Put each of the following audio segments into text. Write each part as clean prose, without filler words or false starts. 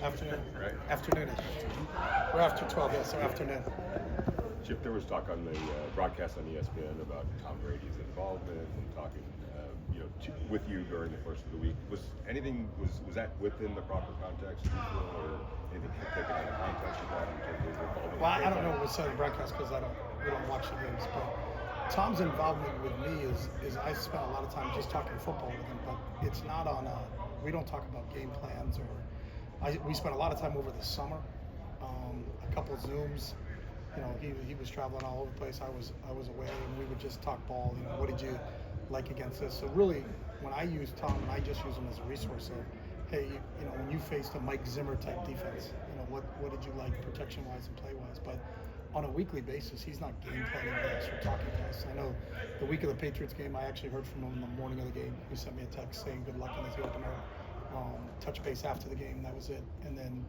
Afternoon. Right. Afternoon. We're after 12, yeah, so afternoon. Chip, there was talk on the broadcast on ESPN about Tom Brady's involvement and talking, with you during the course of the week. Was that within the proper context, do you feel, or anything taken out of context with that in terms of his involvement? Well, I don't know what was said in the broadcast because we don't watch the games, but Tom's involvement with me is I spent a lot of time just talking football with him, but it's not on we don't talk about game plans we spent a lot of time over the summer, a couple of Zooms. He was traveling all over the place. I was away, and we would just talk ball. What did you like against this? So really, when I use Tom, and I just use him as a resource of, hey, when you faced a Mike Zimmer type defense, what did you like protection wise and play wise? But on a weekly basis, he's not game planning with us or talking to us. I know the week of the Patriots game, I actually heard from him in the morning of the game. He sent me a text saying good luck on his opener. Touch base after the game, that was it. And then,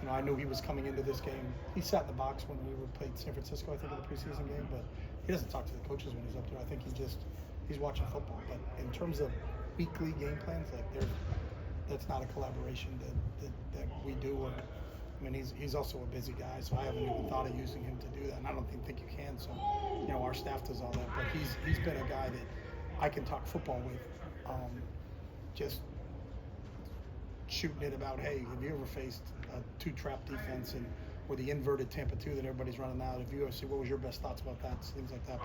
I knew he was coming into this game. He sat in the box when we played San Francisco, I think, in the preseason game, but he doesn't talk to the coaches when he's up there. I think he's watching football. But in terms of weekly game plans, that's not a collaboration that we do. He's also a busy guy, so I haven't even thought of using him to do that, and I don't even think you can. So, our staff does all that, but he's been a guy that I can talk football with. Just shooting it about, hey, have you ever faced a two-trap defense or the inverted Tampa 2 that everybody's running out? If you ever see, what was your best thoughts about that? Things like that.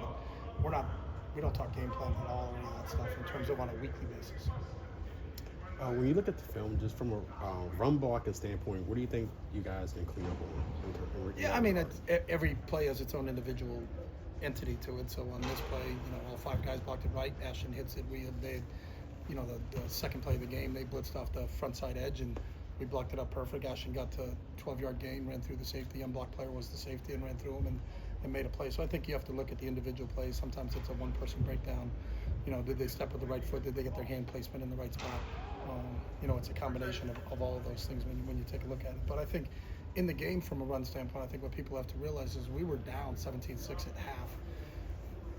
But we don't talk game plan at all or any of that stuff in terms of on a weekly basis. When you look at the film, just from a run blocking standpoint, what do you think you guys can clean up on? Yeah, every play has its own individual entity to it. So on this play, all five guys blocked it right. Ashton hits it. The second play of the game, they blitzed off the front side edge, and we blocked it up perfect. Ashton got to 12-yard gain, ran through the safety. The unblocked player was the safety and ran through him and made a play. So I think you have to look at the individual plays. Sometimes it's a one-person breakdown. Did they step with the right foot? Did they get their hand placement in the right spot? It's a combination of all of those things when you take a look at it. But I think in the game, from a run standpoint, I think what people have to realize is we were down 17-6 at half.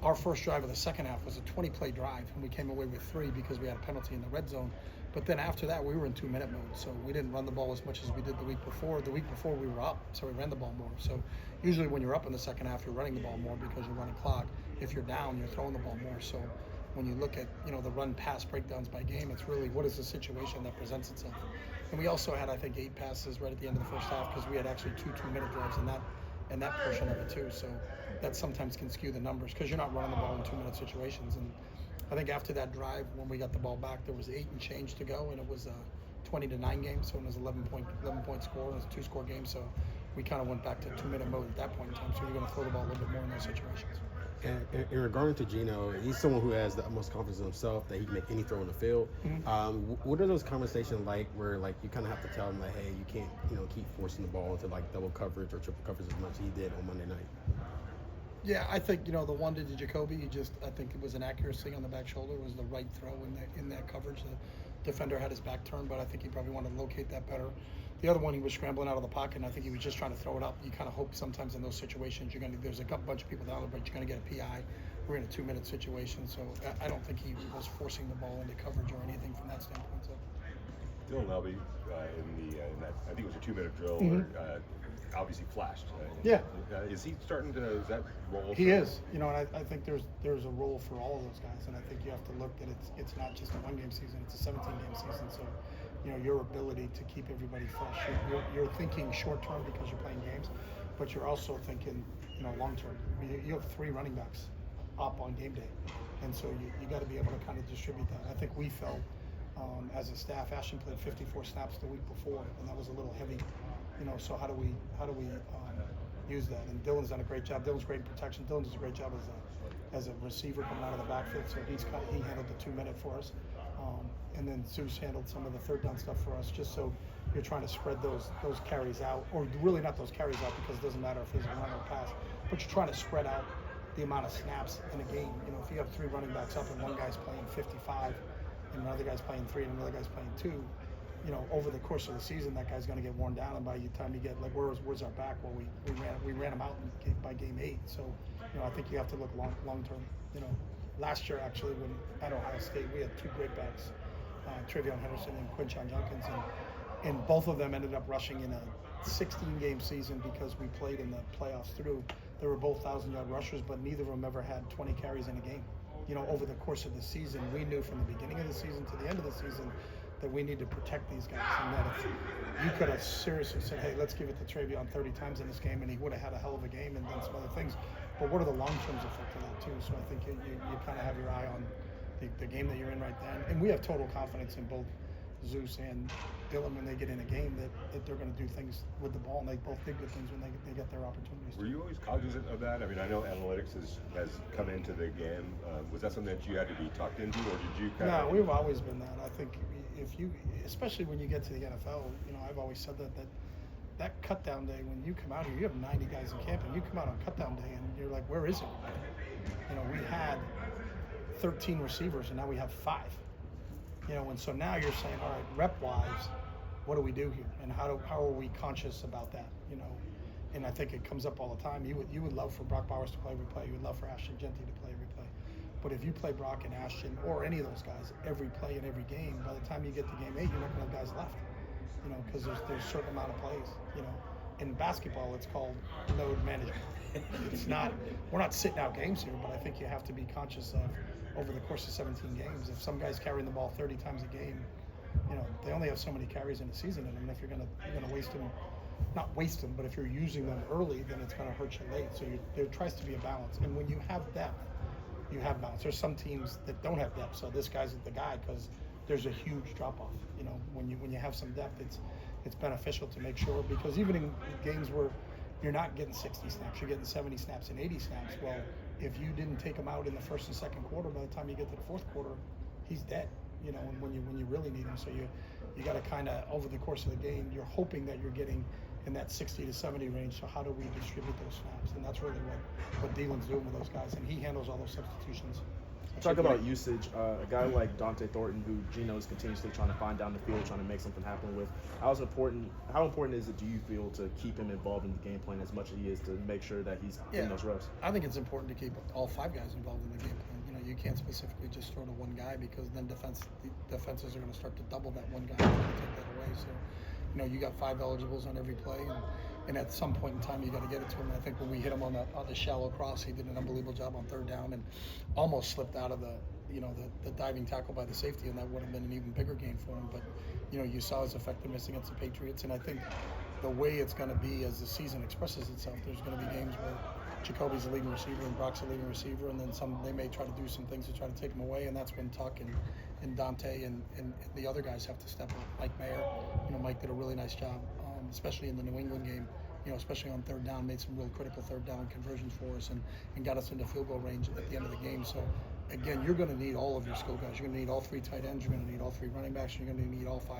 Our first drive of the second half was a 20-play drive, and we came away with 3 because we had a penalty in the red zone. But then after that, we were in 2-minute mode, so we didn't run the ball as much as we did the week before. The week before, we were up, so we ran the ball more. So usually when you're up in the second half, you're running the ball more because you're running clock. If you're down, you're throwing the ball more. So when you look at the run-pass breakdowns by game, it's really what is the situation that presents itself. And we also had, I think, 8 passes right at the end of the first half because we had actually 2 2-minute drives in that portion of it too. So that sometimes can skew the numbers because you're not running the ball in 2-minute situations. And I think after that drive, when we got the ball back, there was 8 and change to go, and it was a 20-9 game. So it was 11 point score, and it was a 2-score game. So we kind of went back to 2-minute mode at that point in time. So you're going to throw the ball a little bit more in those situations. And in regard to Geno, he's someone who has the utmost confidence in himself that he can make any throw in the field. Mm-hmm. What are those conversations like where you kind of have to tell him hey, you can't keep forcing the ball into double coverage or triple coverage as much as he did on Monday night? Yeah, I think the one to Jacoby, I think it was an accuracy on the back shoulder. It was the right throw in that coverage. The defender had his back turned, but I think he probably wanted to locate that better. The other one, he was scrambling out of the pocket, and I think he was just trying to throw it up. You kind of hope sometimes in those situations there's a bunch of people down there, but you're going to get a PI. We're in a 2-minute situation, so I don't think he was forcing the ball into coverage or anything from that standpoint. So. Dylan Levy in that, I think it was a 2-minute drill, obviously flashed. Yeah. Is he starting to? Is that role? He is. And I think there's a role for all of those guys, and I think you have to look that it's not just a 1-game season; it's a 17-game season. So, your ability to keep everybody fresh. You're thinking short term because you're playing games, but you're also thinking long term. You have 3 running backs up on game day, and so you got to be able to kind of distribute that. I think we felt. As a staff, Ashton played 54 snaps the week before, and that was a little heavy. So how do we use that? And Dylan's done a great job. Dylan's great in protection. Dylan does a great job as a receiver coming out of the backfield. So he handled the 2-minute for us, and then Zeus handled some of the third down stuff for us. Just so you're trying to spread those carries out, or really not those carries out because it doesn't matter if there's a run or a pass, but you're trying to spread out the amount of snaps in a game. If you have 3 running backs up and one guy's playing 55. And another guy's playing 3 and another guy's playing 2, over the course of the season, that guy's going to get worn down. And by the time you get, where's our back? Well, we ran him out by game 8. So, I think you have to look long term. Last year, actually, when at Ohio State, we had 2 great backs, Travion Henderson and Quinshon Junkins. And and both of them ended up rushing in a 16-game season because we played in the playoffs through. They were both 1,000-yard rushers, but neither of them ever had 20 carries in a game. Over the course of the season, we knew from the beginning of the season to the end of the season that we need to protect these guys, and that if you could have seriously said, hey, let's give it to Travion 30 times in this game, and he would have had a hell of a game and done some other things. But what are the long-term effects of that, too? So I think you kind of have your eye on the game that you're in right then. And we have total confidence in both Zeus and Dylan when they get in a game that they're going to do things with the ball, and they both did good things when they get their opportunities. Were you always cognizant of that? I mean, I know analytics has come into the game. Was that something that you had to be tucked into, or did you kind of? No, we've always been that. I think if you, especially when you get to the NFL, I've always said that cut down day, when you come out here, you have 90 guys in camp, and you come out on cut down day, and you're like, where is it? We had 13 receivers, and now we have 5. And so now you're saying, all right, rep-wise, what do we do here, and how are we conscious about that? And I think it comes up all the time. You would love for Brock Bowers to play every play. You would love for Ashton Genty to play every play. But if you play Brock and Ashton or any of those guys every play in every game, by the time you get to game 8, you're not going to have guys left. Because there's a certain amount of plays. In basketball, it's called load management. It's not. We're not sitting out games here, but I think you have to be conscious of, over the course of 17 games, if some guy's carrying the ball 30 times a game, they only have so many carries in a season, and if you're gonna waste them, not waste them, but if you're using them early, then it's gonna hurt you late. So there tries to be a balance, and when you have depth, you have balance. There's some teams that don't have depth, so this guy's the guy because there's a huge drop off. When you have some depth, it's beneficial to make sure, because even in games where you're not getting 60 snaps, you're getting 70 snaps and 80 snaps. Well, if you didn't take him out in the first and second quarter, by the time you get to the fourth quarter, he's dead. And when you really need him, so you got to kind of, over the course of the game, you're hoping that you're getting in that 60 to 70 range. So how do we distribute those snaps? And that's really what Dylan's doing with those guys, and he handles all those substitutions. Talk about usage. A guy like Dante Thornton, who Gino is continuously trying to find down the field, trying to make something happen with. How important is it, do you feel, to keep him involved in the game plan as much as he is to make sure that he's in those reps? I think it's important to keep all 5 guys involved in the game plan. You can't specifically just throw to one guy, because then defenses are going to start to double that one guy and take that away. So, you got 5 eligibles on every play, and at some point in time, you got to get it to him. I think when we hit him on the shallow cross, he did an unbelievable job on 3rd down and almost slipped out of the diving tackle by the safety, and that would have been an even bigger game for him. But you saw his effectiveness against the Patriots, and I think the way it's going to be as the season expresses itself, there's going to be games where Jacoby's a leading receiver and Brock's a leading receiver, and then they may try to do some things to try to take him away, and that's when Tuck and Dante and the other guys have to step up. Mike Mayer, Mike did a really nice job, especially in the New England game, especially on 3rd down, made some real critical 3rd down conversions for us and got us into field goal range at the end of the game. So again, you're going to need all of your skill guys. You're going to need all 3 tight ends, you're going to need all 3 running backs, you're going to need all 5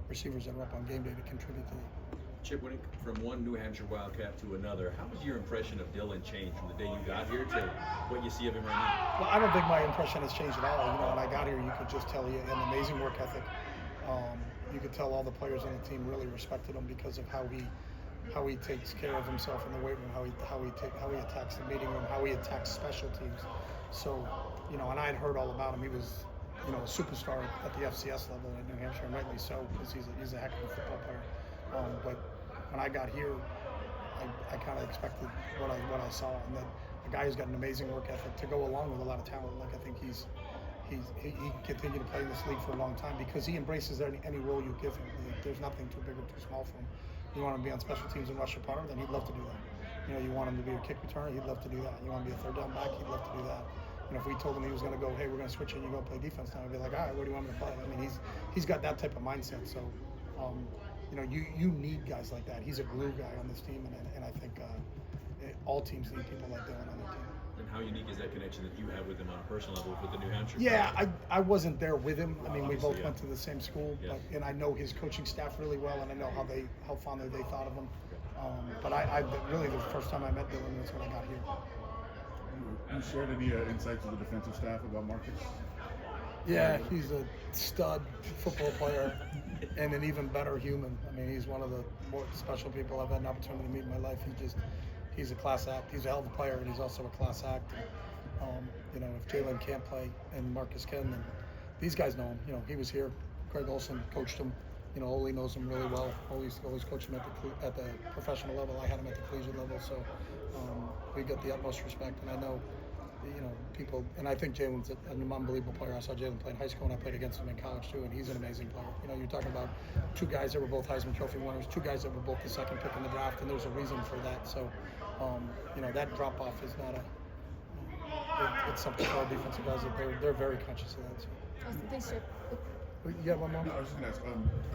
receivers that are up on game day to contribute to that. Chip, from one New Hampshire Wildcat to another, how has your impression of Dylan changed from the day you got here to what you see of him right now? Well, I don't think my impression has changed at all. When I got here, you could just tell he had an amazing work ethic. You could tell all the players on the team really respected him because of how he takes care of himself in the weight room, how he attacks the meeting room, how he attacks special teams. So, and I had heard all about him. He was, a superstar at the FCS level in New Hampshire, and rightly so, because he's a heck of a football player. But when I got here, I kind of expected what I saw, and that a guy who's got an amazing work ethic to go along with a lot of talent. Like, I think he can continue to play in this league for a long time because he embraces any role you give him. There's nothing too big or too small for him. You want him to be on special teams and rush a punter, then he'd love to do that. You want him to be a kick returner, he'd love to do that. You want him to be a 3rd down back, he'd love to do that. If we told him he was going to go, hey, we're going to switch and you go play defense now, I'd be like, all right, what do you want me to play? I mean, he's got that type of mindset. So, you need guys like that. He's a glue guy on this team, and I think all teams need people like Dylan on their team. And how unique is that connection that you have with him on a personal level with the New Hampshire? Yeah, I wasn't there with him. I mean, we both Obviously, went to the same school, Yeah. and I know his coaching staff really well, and I know how fondly they thought of him. But I really, the first time I met Dylan was when I got here. You shared any insights with the defensive staff about Marcus? Yeah, he's a stud football player and an even better human. I mean, he's one of the more special people I've had an opportunity to meet in my life. He's a class act. He's a hell of a player, and he's also a class act. And, if Jalen can't play and Marcus can, then these guys know him. He was here. Craig Olson coached him. You know, Ole knows him really well. Ole's coached him at the professional level. I had him at the collegiate level, so we get the utmost respect. And I know, you know, people, and I think Jalen's an unbelievable player. I saw Jalen play in high school, and I played against him in college too, and he's an amazing player. You know, you're talking about two guys that were both Heisman Trophy winners, two guys that were both the second pick in the draft, and there's a reason for that. So, you know, that drop off is not it's something for our defensive guys that they're very conscious of that. So. Thanks, Chip. Yeah, one more. No, I was just gonna ask.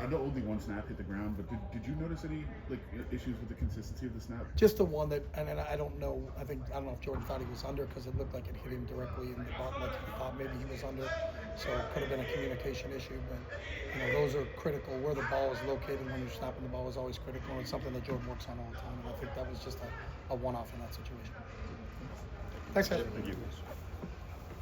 I know only one snap hit the ground, but did you notice any like issues with the consistency of the snap? Just the one that, and I don't know. I don't know if Jordan thought he was under because it looked like it hit him directly in the bottom, like he thought maybe he was under. So it could have been a communication issue. But you know, those are critical. Where the ball is located when you're snapping the ball is always critical. It's something that Jordan works on all the time, and I think that was just a one-off in that situation. Thanks, guys. Thank you.